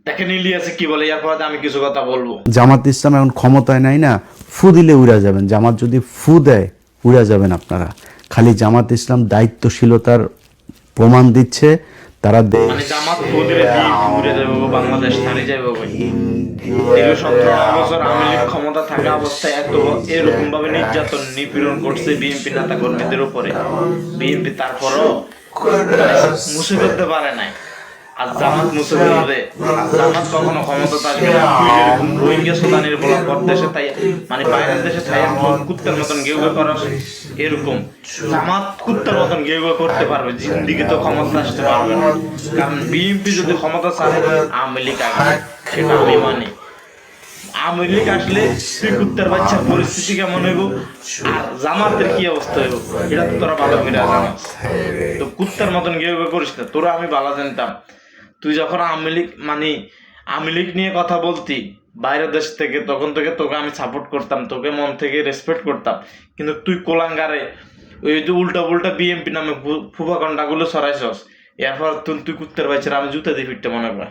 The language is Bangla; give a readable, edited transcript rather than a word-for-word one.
দেখেন ইলিয়াসে কি বলে, এরপর আমি কিছু কথা বলবো। জামাত ইসলাম এখন ক্ষমতায় নাই না, ফু দিলে উড়া যাবেন। জামাত যদি ফু দেয় উড়া যাবেন আপনারা। খালি জামাত ইসলাম দায়িত্বশীলতার প্রমাণ দিচ্ছে। তারা মানে জামাত ফুদিলে বিএনপি উড়ে যাবে, বাংলাদেশ ছাড়ি যাবে ভাই। দীর্ঘ 17 বছর আওয়ামী লীগ ক্ষমতা থাকা অবস্থায় এরকম ভাবে নির্যাতন নিপীড়ন করছে বিএনপি নেতা কর্মীদের উপরে, বিএনপি তারপরও মুছে ফেলতে পারে নাই। আর জামাত মুছে ফেলবে, জামাত কখনো ক্ষমতা থাকবে না। তুই যেরকম রোহিঙ্গা সুদানের বলা দেশে তাই, মানে বাইরের দেশে তাই কুত্তার মতন গেউ গেউ করা, এরকম জামাত কুত্তার মতন গেউ গেউ করতে পারবে, জিন্দিগি তো ক্ষমতা আসতে পারবে না। কারণ বিএনপি যদি ক্ষমতা চায় আওয়ামী লীগ আসবে, সেটা আমি মানি। আওয়ামী লীগ আসলে তুই কুত্তার বাচ্চার পরিস্থিতি কেমন হইব আর জামাতের কি অবস্থা হইব এটা তো তোরা ভালো করে জানাস। তো কুত্তার মতন গেউ গেউ করিস না, তোরা আমি ভালো জানতাম। তুই যখন আওয়ামী লীগ মানে আওয়ামী লীগ নিয়ে কথা বলতি বাইরের দেশ থেকে, তখন থেকে তোকে আমি সাপোর্ট করতাম, তোকে মন থেকে রেসপেক্ট করতাম। কিন্তু তুই কোলাঙ্গারে ওই যে উল্টা উল্টা বিএমপি নামে ফুফাকন্ডা গুলো ছড়াইছস, এরপর তুই কুত্তার বাচ্চারা আমি জুতা দিয়ে ফিরতে মনে কর।